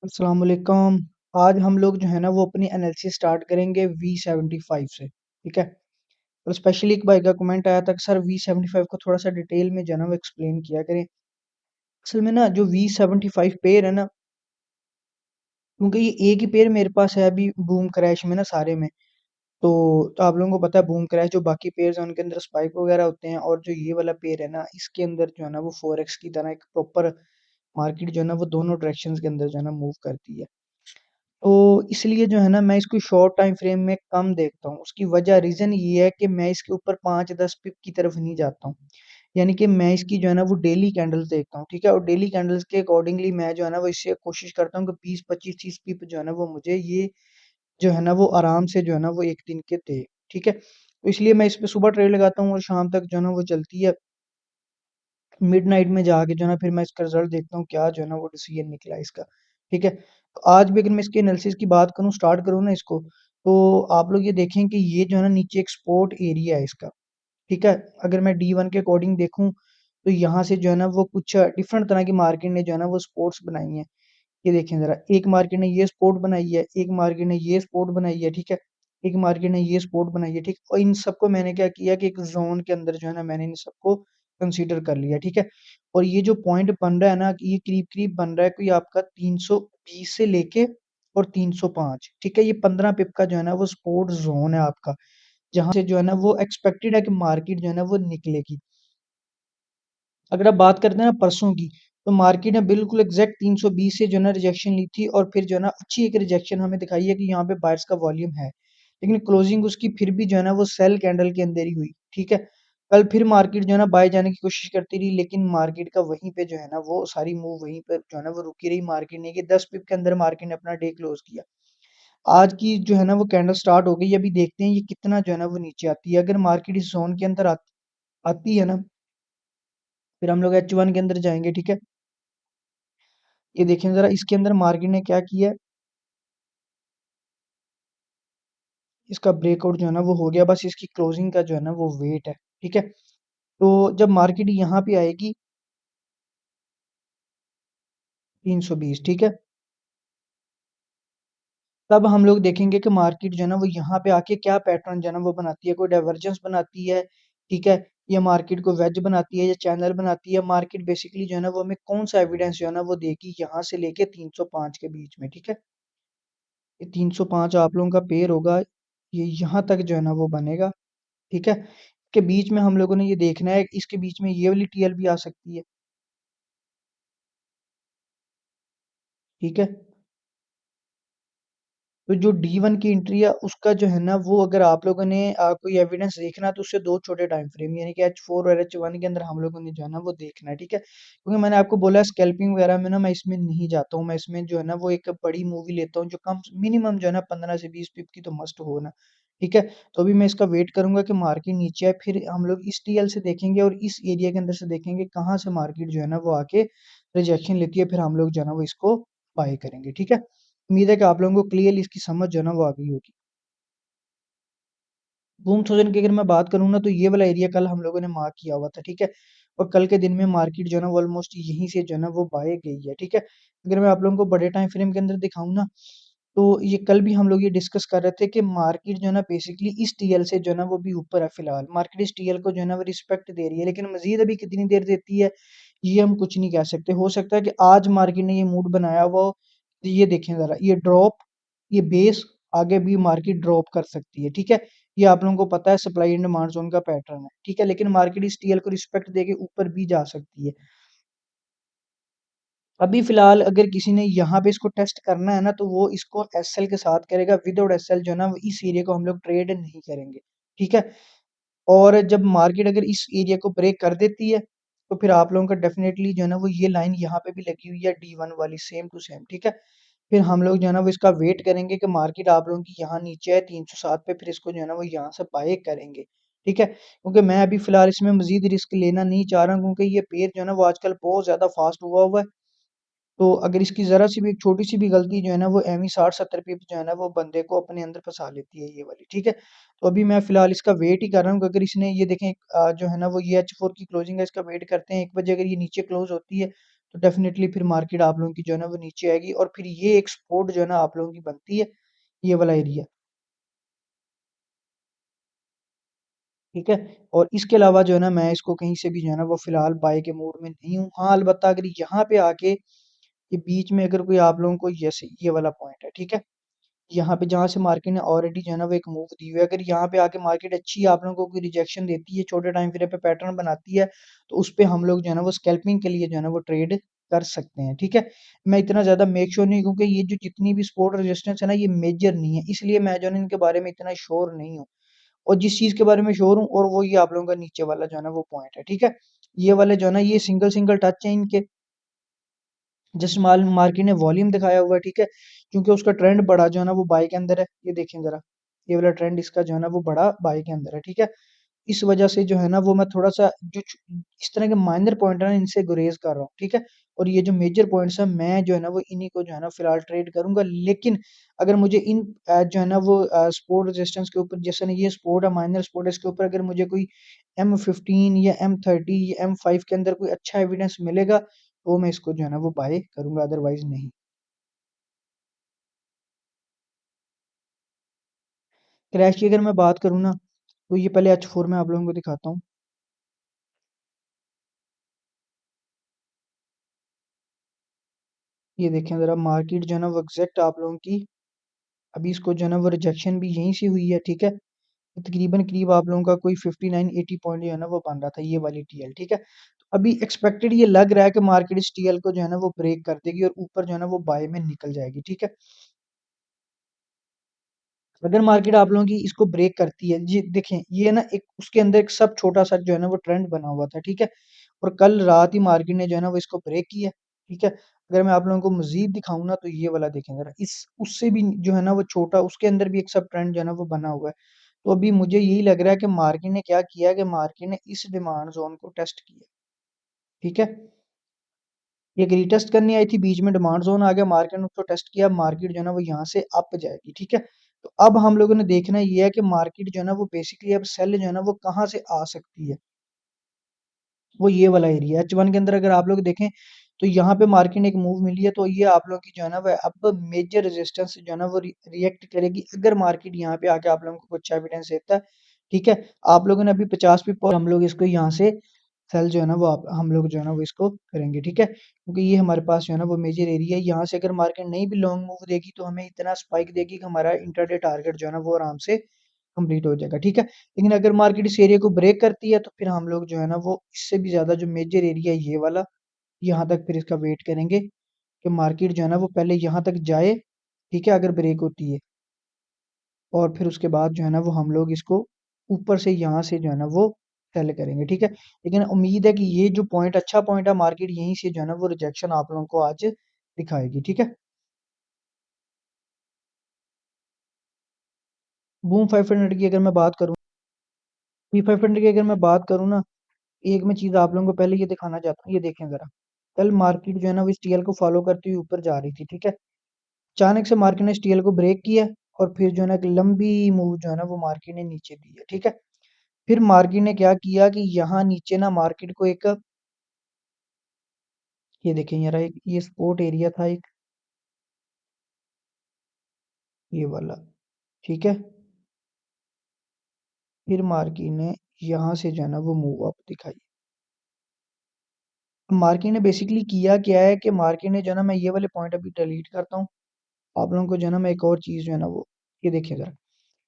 अस्सलाम वालेकुम। आज हम लोग जो है ना वो अपनी एनालिसिस स्टार्ट करेंगे V75 से। ठीक है। तो स्पेशली एक भाई का कमेंट आया था कि सर V75 को थोड़ा सा डिटेल में जो है ना वो एक्सप्लेन किया करें। असल में ना जो V75 पेयर है ना, क्योंकि ये एक ही पेयर मेरे पास है अभी बूम क्रैश में ना सारे में। तो आप लोगों को पता है बूम क्रैश जो बाकी पेयर्स हैं उनके अंदर स्पाइक वगैरह होते हैं, और जो ये वाला पेयर है ना इसके अंदर जो है ना वो फोरेक्स की तरह एक प्रॉपर मार्केट जो है ना वो दोनों डायरेक्शंस के अंदर जो है ना मूव करती है। तो इसलिए जो है ना मैं इसको शॉर्ट टाइम फ्रेम में कम देखता हूँ। उसकी वजह रीज़न ये है कि मैं इसके ऊपर 5-10 पिप की तरफ नहीं जाता हूँ। यानी कि मैं इसकी जो है ना वो डेली कैंडल्स देखता हूँ, ठीक है? और डेली कैंडल्स के अकॉर्डिंगली मैं जो है ना वो इससे कोशिश करता हूँ कि 20, 25, 30 पिप जो है ना वो मुझे ये जो है ना वो आराम से जो है ना वो 1 दिन के दे, ठीक है? तो इसलिए मैं इस पे सुबह ट्रेड लगाता हूँ और शाम तक जो है ना वो चलती है। मिडनाइट में जाके जो है ना फिर मैं इसका रिजल्ट देखता हूँ क्या जो है ना वो डिसीजन निकला इसका। ठीक है। तो आज भी अगर मैं इसके एनालिसिस की बात करूँ, स्टार्ट करूँ ना इसको, तो आप लोग ये देखें कि ये जो है ना नीचे एक सपोर्ट एरिया है इसका। ठीक है। अगर मैं D1 के अकॉर्डिंग देखूं तो यहाँ से जो है ना वो कुछ डिफरेंट तरह की मार्केट ने जो है ना वो स्पोर्ट्स बनाई हैं। ये देखें जरा, एक मार्केट ने ये सपोर्ट बनाई है, एक मार्केट ने ये सपोर्ट बनाई है, ठीक है, एक मार्केट ने ये सपोर्ट बनाई है, ठीक। और इन सबको मैंने क्या किया कि एक जोन के अंदर जो है ना मैंने इन सबको कंसीडर कर लिया, ठीक है। और ये जो पॉइंट बन रहा है ना, ये करीब करीब बन रहा है कोई आपका 320 से लेके और 305, ठीक है। ये 15 पिप का जो है ना वो सपोर्ट जोन है आपका, जहां से जो है ना वो एक्सपेक्टेड है कि मार्केट जो है ना वो निकलेगी। अगर आप बात करते हैं ना परसों की, तो मार्केट ने बिल्कुल एग्जैक्ट 320 से जो है ना रिजेक्शन ली थी, और फिर जो है ना अच्छी एक रिजेक्शन हमें दिखाई है कि यहाँ पे बायर्स का वॉल्यूम है। लेकिन क्लोजिंग उसकी फिर भी जो है ना वो सेल कैंडल के अंदर ही हुई, ठीक है। कल फिर मार्केट जो है ना बाय जाने की कोशिश करती रही, लेकिन मार्केट का वहीं पे जो है ना वो सारी मूव वहीं पर जो है ना वो रुकी रही। मार्केट ने कि 10 पिप के अंदर मार्केट ने अपना डे क्लोज किया। आज की जो है ना वो कैंडल स्टार्ट हो गई, अभी देखते हैं ये कितना जो है ना वो नीचे आती है। अगर मार्केट इस जोन के अंदर आती है ना, फिर हम लोग H1 के अंदर जाएंगे, ठीक है। ये देखें जरा, इसके अंदर मार्केट ने क्या किया है, इसका ब्रेकआउट जो है ना वो हो गया, बस इसकी क्लोजिंग का जो है ना वो वेट है, ठीक है। तो जब मार्केट यहाँ पे आएगी 320, ठीक है, तब हम लोग देखेंगे कि मार्केट जो है ना वो यहाँ पे आके क्या पैटर्न जो है ना वो बनाती है। कोई डाइवर्जेंस बनाती है, ठीक है, या मार्केट को वेज बनाती है या चैनल बनाती है। मार्केट बेसिकली जो है ना वो हमें कौन सा एविडेंस जो है ना वो देगी यहाँ से लेके 305 के बीच में, ठीक है। ये 305 आप लोगों का पेयर होगा, ये यहाँ तक जो है ना वो बनेगा, ठीक है। के बीच में हम लोगों ने ये देखना है, इसके बीच में ये वाली टीएल भी आ सकती है, ठीक है। तो जो D1 की एंट्री है उसका जो है ना वो अगर आप लोगों ने कोई एविडेंस देखना है तो उससे दो छोटे टाइम फ्रेम यानी कि H4 और H1 के अंदर हम लोगों ने जो है ना वो देखना है, ठीक है। क्योंकि मैंने आपको बोला स्कैल्पिंग वगैरह में ना मैं इसमें नहीं जाता हूँ। मैं इसमें जो है ना वो एक बड़ी मूवी लेता हूँ जो कम मिनिमम जो है ना 15 से 20 पिप की तो मस्ट हो ना, ठीक है। तो अभी मैं इसका वेट करूंगा कि मार्केट नीचे आए, फिर हम लोग इस टीएल से देखेंगे और इस एरिया के अंदर से देखेंगे कहाँ से मार्केट जो है ना वो आके रिजेक्शन लेती है, फिर हम लोग जो है ना वो इसको बाय करेंगे, ठीक है। उम्मीद है कि आप लोगों को क्लियरली इसकी समझ जो है ना वो आ गई होगी। बूम थाउजेंड की अगर मैं बात करूँ ना, तो ये वाला एरिया कल हम लोगों ने मार्क किया हुआ था, ठीक है। और कल के दिन में मार्केट जो है ना वो ऑलमोस्ट यहीं से जो है ना वो बाय गई है, ठीक है। अगर मैं आप लोगों को बड़े टाइम फ्रेम के अंदर दिखाऊं ना, तो ये कल भी हम लोग ये डिस्कस कर रहे थे कि मार्केट जो है ना बेसिकली इस टीएल से जो है ना वो भी ऊपर है। फिलहाल मार्केट इस टीएल को जो है ना वो रिस्पेक्ट दे रही है, लेकिन मजीद अभी कितनी देर देती है ये हम कुछ नहीं कह सकते। हो सकता है कि आज मार्केट ने ये मूड बनाया हुआ हो। ये देखें जरा, ये ड्रॉप, ये बेस, आगे भी मार्केट ड्रॉप कर सकती है, ठीक है। ये आप लोगों को पता है सप्लाई एंड डिमांड जोन का पैटर्न है, ठीक है। लेकिन मार्केट इस टीएल को रिस्पेक्ट देके ऊपर भी जा सकती है। अभी फिलहाल अगर किसी ने यहाँ पे इसको टेस्ट करना है ना, तो वो इसको एसएल के साथ करेगा। विदाउट एसएल जो है ना वो इस एरिया को हम लोग ट्रेड नहीं करेंगे, ठीक है। और जब मार्केट अगर इस एरिया को ब्रेक कर देती है, तो फिर आप लोगों का डेफिनेटली जो है ना वो ये लाइन यहाँ पे भी लगी हुई है D1 वाली, सेम टू सेम, ठीक है। फिर हम लोग जो है ना वो इसका वेट करेंगे कि मार्केट आप लोगों की यहाँ नीचे है 307 पे, फिर इसको जो है ना वो यहाँ से बाय करेंगे, ठीक है। क्योंकि मैं अभी फिलहाल इसमें मजीद रिस्क लेना नहीं चाह रहा हूँ, क्योंकि ये पेयर जो है ना वो आजकल बहुत ज्यादा फास्ट हुआ हुआ है। तो अगर इसकी जरा सी भी एक छोटी सी भी गलती जो है ना वो एमी 60-70 पिप जो है ना वो बंदे को अपने अंदर फंसा लेती है ये वाली, ठीक है। तो अभी मैं फिलहाल इसका वेट ही कर रहा हूँ कि अगर इसने ये देखें जो है ना वो ये H4 की क्लोजिंग है, इसका वेट करते हैं 1 बजे अगर ये नीचे क्लोज होती है तो डेफिनेटली फिर मार्केट आप लोगों की जो है ना वो नीचे आएगी और फिर ये एक सपोर्ट जो है ना आप लोगों की बनती है, ये वाला एरिया। ठीक है, और इसके अलावा जो है ना मैं इसको कहीं से भी जो है ना वो फिलहाल बाय के मूड में नहीं हूँ। हाँ अलबत्ता अगर यहाँ पे आके ये बीच में अगर कोई आप लोगों को जैसे ये वाला पॉइंट है, ठीक है, यहाँ पे जहाँ से मार्केट ने ऑलरेडी जो है ना वो एक मूव दी हुई है, अगर यहाँ पे आके मार्केट अच्छी आप लोगों को कोई रिजेक्शन देती है, छोटे टाइम फ्रेम पे पैटर्न बनाती है, तो उस पे हम लोग जो है ना वो स्कैल्पिंग के लिए जो है ना वो ट्रेड कर सकते हैं। ठीक है, मैं इतना ज्यादा मेक श्योर नहीं, क्योंकि ये जो जितनी भी सपोर्ट रेजिस्टेंस है ना ये मेजर नहीं है, इसलिए मैं जो है ना इनके बारे में इतना श्योर नहीं हूँ। और जिस चीज के बारे में श्योर हूँ और वो ये आप लोगों का नीचे वाला जो है ना वो पॉइंट है। ठीक है, ये वाले जो है ना ये सिंगल सिंगल टच है इनके, जस्ट माल मार्केट ने वॉल्यूम दिखाया हुआ है। ठीक है, क्योंकि उसका ट्रेंड बड़ा जो है ना वो बाय के अंदर है, ये देखें जरा, ये वाला ट्रेंड इसका जो है ना वो बड़ा बाय के अंदर है। ठीक है, इस वजह से जो है ना वो मैं थोड़ा सा इस तरह के माइनर पॉइंट है ना इनसे गुरेज कर रहा हूँ। ठीक है, और ये जो मेजर पॉइंट्स है मैं जो है ना वो इन्हीं को जो है ना फिलहाल ट्रेड करूंगा। लेकिन अगर मुझे इन जो है ना वो सपोर्ट रेजिस्टेंस के ऊपर, जैसे ना ये सपोर्ट है माइनर सपोर्ट है, इसके ऊपर अगर मुझे कोई M15 या M30 या M5 के अंदर कोई अच्छा एविडेंस मिलेगा तो मैं इसको जो है ना वो बाय करूंगा, अदरवाइज नहीं। क्रैश की अगर मैं बात करूँ ना, तो ये पहले H4 में आप लोगों को दिखाता हूँ। ये देखें ज़रा मार्केट जो है ना वो एग्जैक्ट आप लोगों की अभी इसको जो है ना वो रिजेक्शन भी यहीं से हुई है। ठीक है, तो तकरीबन करीब आप लोगों का कोई 59-80 पॉइंट जो है ना वो बन रहा था ये वाली टीएल। ठीक है, तो अभी एक्सपेक्टेड ये लग रहा है कि मार्केट इस टीएल को जो है ना वो ब्रेक कर देगी और ऊपर जो है ना वो बाय में निकल जाएगी। ठीक है, अगर मार्केट आप लोगों की इसको ब्रेक करती है, जी देखें ये ना एक उसके अंदर एक सब छोटा सा जो है ना वो ट्रेंड बना हुआ था। ठीक है, और कल रात ही मार्केट ने जो है ना वो इसको ब्रेक किया। ठीक है, अगर मैं आप लोगों को मजीद दिखाऊं ना तो ये वाला देखें जरा, इस उससे भी जो है ना वो छोटा उसके अंदर भी एक सब ट्रेंड जो है ना वो बना हुआ है। तो अभी मुझे यही लग रहा है कि मार्केट ने क्या किया कि मार्केट ने इस डिमांड जोन को टेस्ट किया। ठीक है, ये रीटेस्ट करनी आई थी, बीच में डिमांड जोन आ गया, मार्केट ने उसको टेस्ट किया, मार्केट जो है ना वो यहाँ से अप जाएगी। ठीक है, तो अब हम लोगों ने देखना ये है कि मार्केट जो है ना वो बेसिकली अब सेल जो है ना वो कहाँ से आ सकती है, वो ये वाला एरिया H1 के अंदर अगर आप लोग देखें तो यहाँ पे मार्केट ने एक मूव मिली है, तो ये आप लोगों की जो है ना वो अब मेजर रेजिस्टेंस जो है ना वो रिएक्ट करेगी अगर मार्केट यहाँ पे आके आप लोगों को कुछ एविडेंस देता है। ठीक है, आप लोगों ने अभी 50 पिप और हम लोग इसको यहाँ से सेल जो है ना वो हम लोग जो है ना वो इसको करेंगे। ठीक है, क्योंकि ये हमारे पास जो है ना वो मेजर एरिया है, यहाँ से अगर मार्केट नहीं भी लॉन्ग मूव देगी तो हमें इतना स्पाइक देगी कि हमारा इंटरडे टारगेट जो है ना वो आराम से कंप्लीट हो जाएगा। ठीक है, लेकिन अगर मार्केट इस एरिया को ब्रेक करती है तो फिर हम लोग जो है ना वो इससे भी ज्यादा जो मेजर एरिया है ये वाला, यहाँ तक फिर इसका वेट करेंगे कि मार्केट जो है ना वो पहले यहाँ तक जाए। ठीक है, अगर ब्रेक होती है और फिर उसके बाद जो है ना वो हम लोग इसको ऊपर से यहाँ से जो है ना वो सेल करेंगे। ठीक है, लेकिन उम्मीद है कि ये जो पॉइंट अच्छा पॉइंट है, मार्केट यहीं से जो है ना वो रिजेक्शन आप लोगों को आज दिखाएगी। ठीक है, बूम 500 की अगर मैं बात करूँ, B500 की अगर मैं बात करूँ ना, एक मैं चीज आप लोगों को पहले ये दिखाना चाहता हूँ, ये देखें जरा, कल मार्केट जो है ना वो इस टीएल को फॉलो करती हुई ऊपर जा रही थी। ठीक है, अचानक से मार्केट ने इस टीएल को ब्रेक किया और फिर जो है ना एक लंबी मूव जो है ना वो मार्केट ने नीचे दी है। ठीक है, फिर मार्केट ने क्या किया कि यहाँ नीचे ना मार्केट को एक, ये देखें यार, एक ये सपोर्ट एरिया था एक, ये वाला। ठीक है, फिर मार्केट ने यहाँ से जो है ना वो मूव अप दिखाई। मार्केट ने बेसिकली किया क्या है कि मार्केट ने जो है ना, मैं ये वाले पॉइंट अभी डिलीट करता हूँ, आप लोगों को जो है ना मैं एक और चीज जो है ना वो ये देखिए जरा,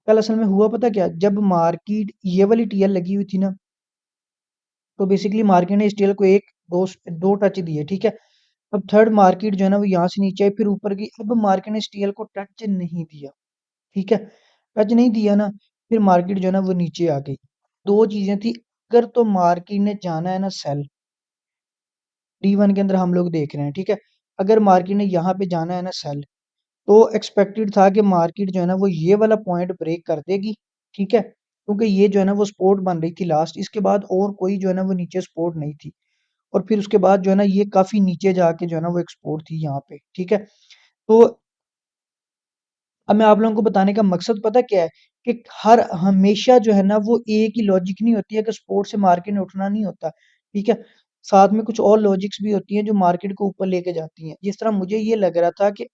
कल असल में हुआ पता क्या, जब मार्केट ये वाली टीएल लगी हुई थी ना, तो बेसिकली मार्केट ने इस टीएल को एक दो दो टच दिए। ठीक है, अब थर्ड मार्केट जो है ना वो यहाँ से नीचे आई फिर ऊपर गई, अब मार्केट ने इस टीएल को टच नहीं दिया। ठीक है, टच नहीं दिया ना, फिर मार्केट जो है ना वो नीचे आ गई। दो चीजें थी, अगर तो मार्केट ने जाना है ना सेल, D1 के अंदर हम लोग देख रहे हैं। ठीक है, अगर मार्केट ने यहाँ पे जाना है ना सेल, तो एक्सपेक्टेड था कि मार्केट जो है ना वो ये वाला पॉइंट ब्रेक कर देगी। ठीक है, क्योंकि ये जो है ना वो सपोर्ट बन रही थी लास्ट, इसके बाद और कोई जो है ना वो नीचे सपोर्ट नहीं थी, और फिर उसके बाद जो है ना ये काफी नीचे जाके जो है ना वो एक्सपोर्ट थी यहाँ पे। ठीक है, तो अब मैं आप लोगों को बताने का मकसद पता क्या है कि हर हमेशा जो है ना वो एक ही लॉजिक नहीं होती है कि सपोर्ट से मार्केट ने उठना नहीं होता। ठीक है, साथ में कुछ और लॉजिक्स भी होती हैं जो मार्केट को ऊपर लेके जाती हैं। जिस तरह मुझे ये लग रहा था कि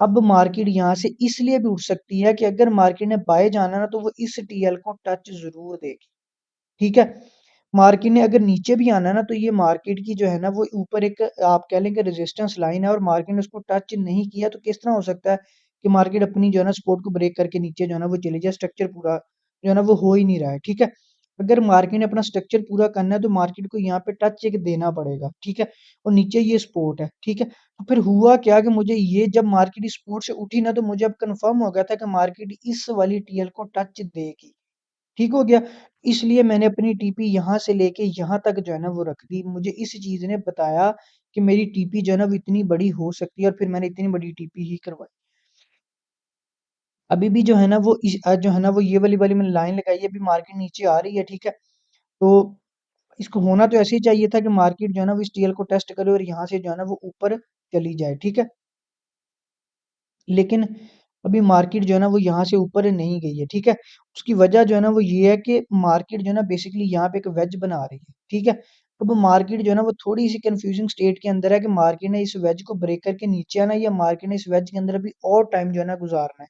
अब मार्केट यहाँ से इसलिए भी उठ सकती है कि अगर मार्केट ने बाय जाना ना तो वो इस टीएल को टच ज़रूर देगी, ठीक है? मार्केट ने अगर नीचे भी आना ना तो ये मार्केट की जो है ना वो ऊपर एक आप कह लें कि रेजिस्टेंस लाइन है और मार्केट ने उसको टच नहीं किया तो किस तरह हो सकता है कि मार्केट अपनी जो है ना सपोर्ट को ब्रेक करके नीचे जो है ना वो चली जाए, स्ट्रक्चर पूरा जो है ना वो हो ही नहीं रहा है, ठीक है? अगर मार्केट ने अपना स्ट्रक्चर पूरा करना है तो मार्केट को यहाँ पे टच एक देना पड़ेगा, ठीक है? और नीचे ये सपोर्ट है, ठीक है? तो फिर हुआ क्या कि मुझे ये जब मार्केट इस सपोर्ट से उठी ना तो मुझे अब कंफर्म हो गया था कि मार्केट इस वाली टीएल को टच देगी। ठीक हो गया? इसलिए मैंने अपनी टीपी यहाँ से लेके यहाँ तक जो है ना वो रख दी। मुझे इस चीज़ ने बताया कि मेरी टीपी जो है ना वो इतनी बड़ी हो सकती है और फिर मैंने इतनी बड़ी टीपी ही करवाई। अभी भी जो है ना वो जो है ना वो ये वाली मैंने लाइन लगाई है, अभी मार्केट नीचे आ रही है, ठीक है? तो इसको होना तो ऐसे ही चाहिए था कि मार्केट जो है ना वो इस टीएल को टेस्ट करे और यहाँ से जो है ना वो ऊपर चली जाए, ठीक है? लेकिन अभी मार्केट जो है ना वो यहाँ से ऊपर नहीं गई है, ठीक है? उसकी वजह जो है ना वो ये है कि मार्केट जो है ना बेसिकली यहाँ पे एक वेज बना रही है, ठीक है? अब मार्केट जो है ना वो थोड़ी-सी कन्फ्यूजिंग स्टेट के अंदर है कि मार्केट ने इस वेज को ब्रेक करके नीचे आना है या मार्केट ने इस वेज के अंदर अभी और टाइम जो है ना गुज़ारना है।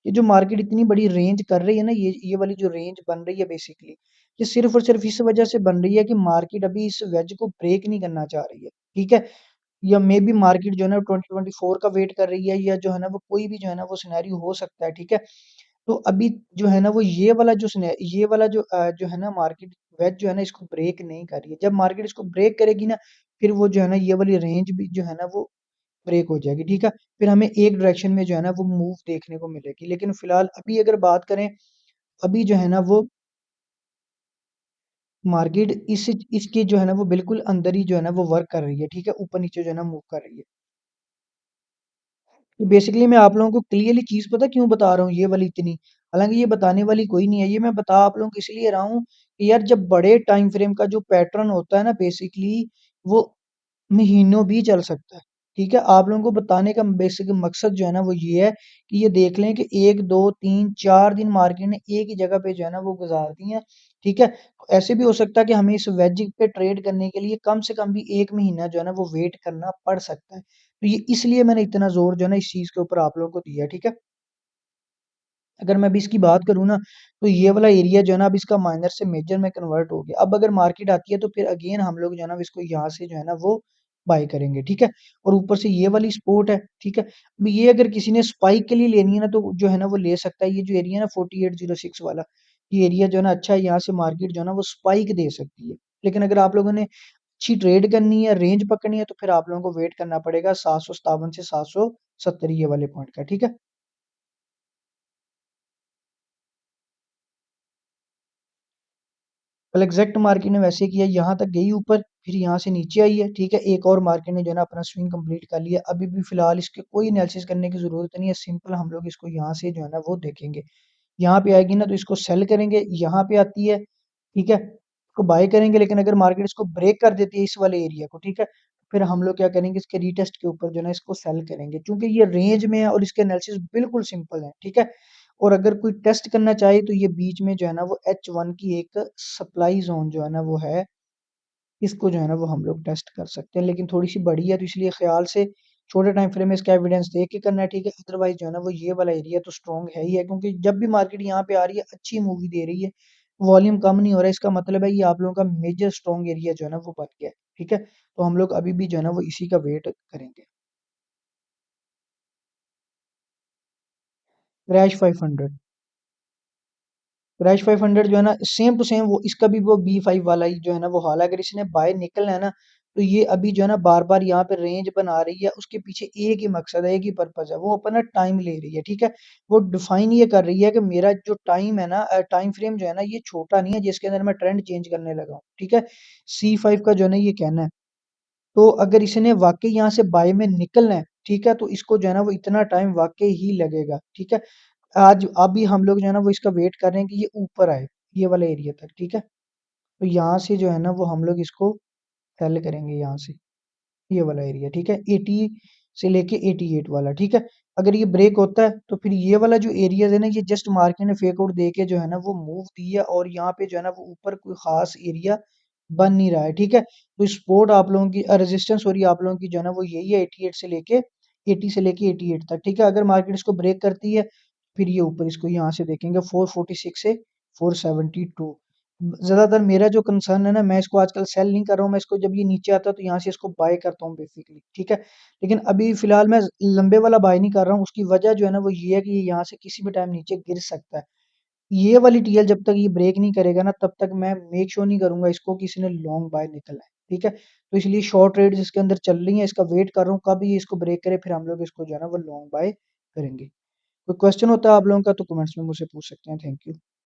ये जो मार्केट इतनी बड़ी रेंज कर रही है ना, ये वाली जो रेंज बन रही है बेसिकली, ये सिर्फ़ और सिर्फ़ इस वजह से बन रही है कि मार्केट अभी इस वेज को ब्रेक नहीं करना चाह रही है, ठीक है? या मे बी मार्केट जो है ना 2024 का वेट कर रही है या जो है ना वो कोई भी जो है ना वो सिनेरियो हो सकता है, ठीक है? तो अभी जो है ना वो ये वाला जो है ना मार्केट वेज जो है ना इसको ब्रेक नहीं कर रही है। जब मार्केट इसको ब्रेक करेगी ना फिर वो जो है ना ये वाली रेंज भी जो है ना वो ब्रेक हो जाएगी, ठीक है? फिर हमें एक डायरेक्शन में जो है ना वो मूव देखने को मिलेगी। लेकिन फिलहाल अभी अगर बात करें, अभी जो है ना वो मार्केट इसके जो है ना वो बिल्कुल अंदर ही जो है ना वो वर्क कर रही है, ठीक है? ऊपर-नीचे जो है ना मूव कर रही है। ये बेसिकली मैं आप लोगों को क्लियरली चीज़ पता क्यों बता रहा हूँ ये वाली इतनी, हालाँकि ये बताने वाली कोई नहीं है, ये मैं बता आप लोगों को इसलिए रहा हूँ कि यार जब बड़े टाइम फ्रेम का जो पैटर्न होता है ना बेसिकली वो महीनों भी चल सकता है, ठीक है? आप लोगों को बताने का बेसिक मकसद जो है ना वो ये है कि ये देख लें कि 1, 2, 3, 4 दिन मार्केट ने एक ही जगह पे जो है ना वो गुज़ार दिए हैं, ठीक है? ऐसे भी हो सकता है कि हमें इस वेज पे ट्रेड करने के लिए कम से कम भी 1 महीना जो है ना वो वेट करना पड़ सकता है। तो ये इसलिए मैंने इतना ज़ोर जो है ना इस चीज़ के ऊपर आप लोगों को दिया है, ठीक है? अगर मैं अभी इसकी बात करूँ ना, तो ये वाला एरिया जो है ना अब इसका माइनर से मेजर में कन्वर्ट हो गया। अब अगर मार्केट आती है तो फिर अगेन हम लोग जो है ना इसको यहाँ से जो है ना वो बाय करेंगे, ठीक है? और ऊपर से ये वाली सपोर्ट है, ठीक है? अब ये अगर किसी ने स्पाइक के लिए लेनी है ना तो जो है ना वो ले सकता है। ये जो एरिया है ना 4806 वाला, ये एरिया जो है ना अच्छा है, यहाँ से मार्केट जो है ना वो स्पाइक दे सकती है। लेकिन अगर आप लोगों ने अच्छी ट्रेड करनी है, रेंज पकड़नी है तो फिर आप लोगों को वेट करना पड़ेगा 757 से 770 ये वाले पॉइंट का, ठीक है? कल एग्जैक्ट मार्केट ने वैसे किया, यहाँ तक गई ऊपर, फिर यहाँ से नीचे आई है, ठीक है? एक और मार्केट ने जो है ना अपना स्विंग कंप्लीट कर लिया। अभी भी फिलहाल इसके कोई एनालिसिस करने की ज़रूरत नहीं है, सिंपल हम लोग इसको यहाँ से जो है ना वो देखेंगे। यहाँ पे आएगी ना तो इसको सेल करेंगे, यहाँ पे आती है, ठीक है? इसको बाय करेंगे, लेकिन अगर मार्केट इसको ब्रेक कर देती है इस वाले एरिया को, ठीक है? फिर हम लोग क्या करेंगे, इसके रीटेस्ट के ऊपर जो है ना इसको सेल करेंगे, क्योंकि ये रेंज में है और इसके एनालिसिस बिल्कुल सिंपल है, ठीक है? और अगर कोई टेस्ट करना चाहे तो ये बीच में जो है ना वो H1 की एक सप्लाई ज़ोन जो है ना वो है, इसको जो है ना वो हम लोग टेस्ट कर सकते हैं, लेकिन थोड़ी-सी बड़ी है तो इसलिए ख़्याल से छोटे टाइम फ्रेम में इसका एविडेंस देख के करना है, ठीक है? अदरवाइज़ जो है ना वो ये वाला एरिया तो स्ट्रॉन्ग है ही है, क्योंकि जब भी मार्केट यहाँ पे आ रही है, अच्छी मूवी दे रही है, वॉल्यूम कम नहीं हो रहा है, इसका मतलब है ये आप लोगों का मेजर स्ट्रॉन्ग एरिया जो है ना वो बन गया है, ठीक है? तो हम लोग अभी भी जो है ना वो इसी का वेट करेंगे। क्रैश 500, क्रैश 500 जो है ना सेम टू सेम वो इसका भी वो B5 वाला ही जो है ना वो हाल है। अगर इसने बाय निकलना है ना तो ये अभी जो है ना बार-बार यहाँ पे रेंज बना रही है। उसके पीछे एक ही मकसद है, एक ही पर्पज़ है। वो अपना टाइम ले रही है, ठीक है? वो डिफाइन ये कर रही है कि मेरा जो टाइम है ना टाइम फ्रेम जो है ना ये छोटा नहीं है जिसके अंदर मैं ट्रेंड चेंज करने लगा हूँ, ठीक है? C5 का जो है ना ये कहना है। तो अगर इसने वाक़ई यहाँ से बाय में निकलना है, ठीक है? तो इसको जो है ना वो इतना टाइम वाक़ई ही लगेगा, ठीक है? आज अभी हम लोग जो है ना वो इसका वेट कर रहे हैं कि ये ऊपर आए, ये वाला एरिया तक, ठीक है? तो यहाँ से जो है ना वो हम लोग इसको सेल करेंगे यहाँ से, ये वाला एरिया, ठीक है? 80 से लेके 88 वाला, ठीक है? अगर ये ब्रेक होता है तो फिर ये वाला जो एरियाज़ है ना ये जस्ट मार्केट ने फेक आउट दे के जो है ना वो मूव दी है और यहाँ पे जो है ना वो ऊपर कोई ख़ास एरिया बन नहीं रहा है, ठीक है। तो सपोर्ट आप लोगों की रेजिस्टेंस हो रही है आप लोगों की जो है ना वो यही है 88 से लेके 80 से लेके 88 तक, ठीक है। अगर मार्केट इसको ब्रेक करती है फिर ये ऊपर इसको यहाँ से देखेंगे 446 से 472। ज्यादातर मेरा जो कंसर्न है ना, मैं इसको आजकल सेल नहीं कर रहा हूँ, मैं इसको जब ये नीचे आता है तो यहाँ से इसको बाय करता हूँ बेसिकली, ठीक है। लेकिन अभी फिलहाल मैं लंबे वाला बाय नहीं कर रहा हूँ, उसकी वजह जो है ना वो ये है कि ये यहाँ से किसी भी टाइम नीचे गिर सकता है। ये वाली टीएल जब तक ये ब्रेक नहीं करेगा ना तब तक मैं मेक श्योर नहीं करूंगा इसको किसी ने लॉन्ग बाय निकला है, ठीक है। तो इसलिए शॉर्ट ट्रेड इसके अंदर चल रही है, इसका वेट कर रहा हूँ कब ये इसको ब्रेक करे फिर हम लोग इसको जो है ना वो लॉन्ग बाय करेंगे। कोई क्वेश्चन होता है आप लोगों का तो कमेंट्स में मुझसे पूछ सकते हैं। Thank you.